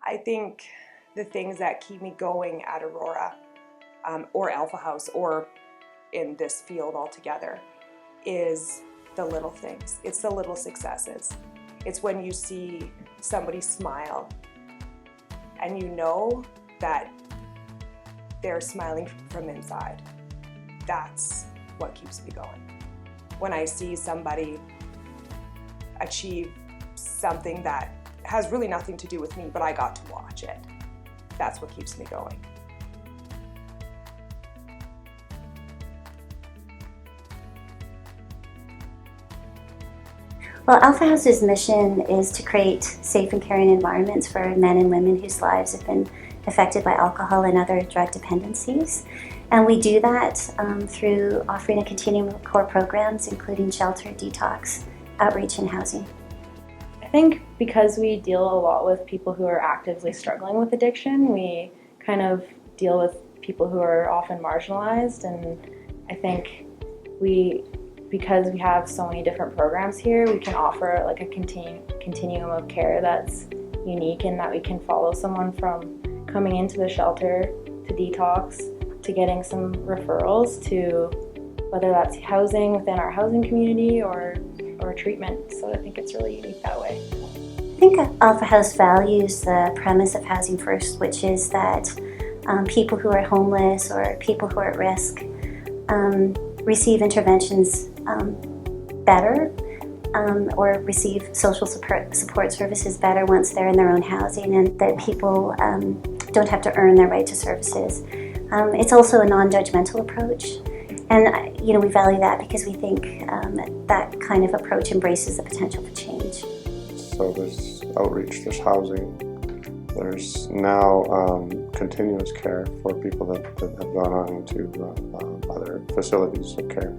I think the things that keep me going at Aurora or Alpha House or in this field altogether is the little things. It's the little successes. It's when you see somebody smile and you know that they're smiling from inside. That's what keeps me going. When I see somebody achieve something that has really nothing to do with me, but I got to watch it, that's what keeps me going. Well, Alpha House's mission is to create safe and caring environments for men and women whose lives have been affected by alcohol and other drug dependencies. And we do that through offering a continuum of core programs, including shelter, detox, outreach, and housing. I think because we deal a lot with people who are actively struggling with addiction, we kind of deal with people who are often marginalized, and I think because we have so many different programs here, we can offer like a continuum of care that's unique in that we can follow someone from coming into the shelter to detox to getting some referrals to whether that's housing within our housing community or treatment. So I think it's really unique that way. I think Alpha House values the premise of Housing First, which is that people who are homeless or people who are at risk receive interventions better or receive social support services better once they're in their own housing, and that people don't have to earn their right to services. It's also a non-judgmental approach, and we value that because we think that kind of approach embraces the potential for change. So there's outreach, there's housing, there's now continuous care for people that have gone on into other facilities of care.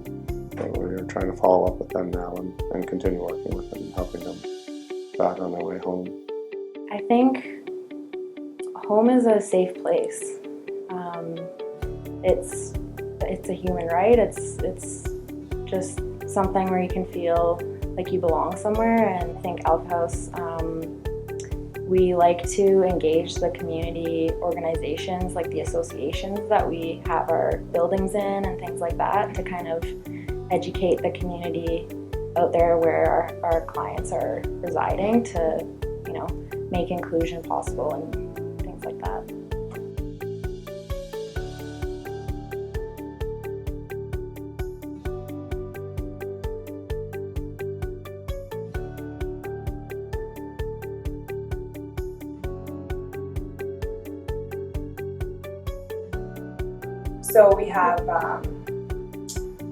So we're trying to follow up with them now and continue working with them, helping them back on their way home. I think home is a safe place. It's a human right. It's just something where you can feel like you belong somewhere, and I think Alpha House, we like to engage the community organizations, like the associations that we have our buildings in and things like that, to kind of educate the community out there where our clients are residing to, make inclusion possible and things like that. So we have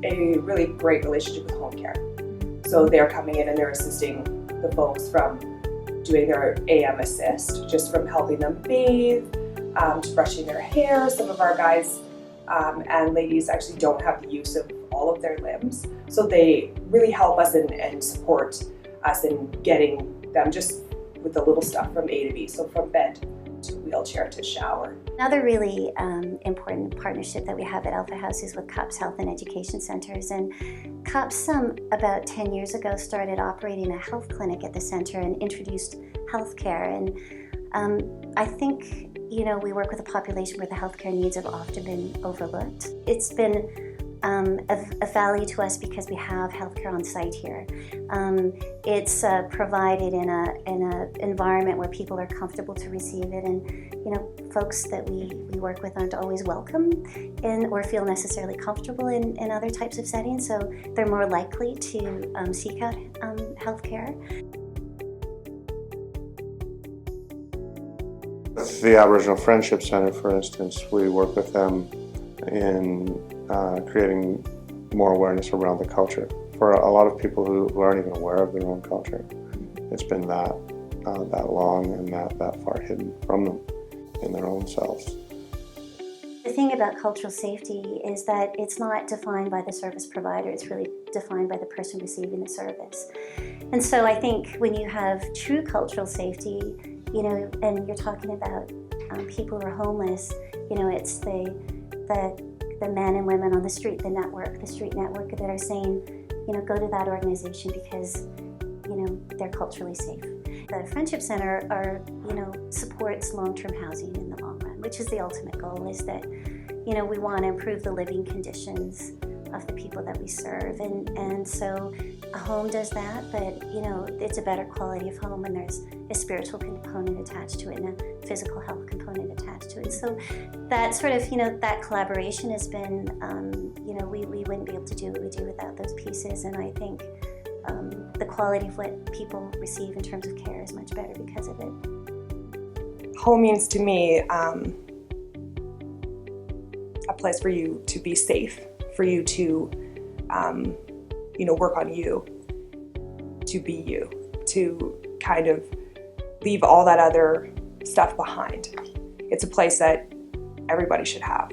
a really great relationship with home care. So they're coming in and they're assisting the folks from doing their AM assist, just from helping them bathe, to brushing their hair. Some of our guys and ladies actually don't have the use of all of their limbs. So they really help us and support us in getting them just with the little stuff from A to B. So from bed to wheelchair to shower. Another really important partnership that we have at Alpha House is with CUPS Health and Education Centers. And CUPS about 10 years ago started operating a health clinic at the center and introduced healthcare. And I think, we work with a population where the healthcare needs have often been overlooked. It's been a value to us because we have healthcare on site here. It's provided in an environment where people are comfortable to receive it, and folks that we work with aren't always welcome in or feel necessarily comfortable in other types of settings, so they're more likely to seek out healthcare. With the Aboriginal Friendship Centre, for instance, we work with them in creating more awareness around the culture. For a lot of people who aren't even aware of their own culture, it's been that long and that far hidden from them in their own selves. The thing about cultural safety is that it's not defined by the service provider, it's really defined by the person receiving the service. And so I think when you have true cultural safety, and you're talking about people who are homeless, it's the men and women on the street network that are saying, go to that organization because, they're culturally safe. the Friendship Center are, supports long-term housing in the long run, which is the ultimate goal, is that, we want to improve the living conditions of the people that we serve. And so a home does that, but, it's a better quality of home when there's a spiritual component attached to it and a physical health component attached to it. So that sort of, that collaboration has been, we wouldn't be able to do what we do without those pieces. And I think the quality of what people receive in terms of care is much better because of it. Home means to me a place for you to be safe, for you to, work on you, to be you, to kind of leave all that other stuff behind. It's a place that everybody should have.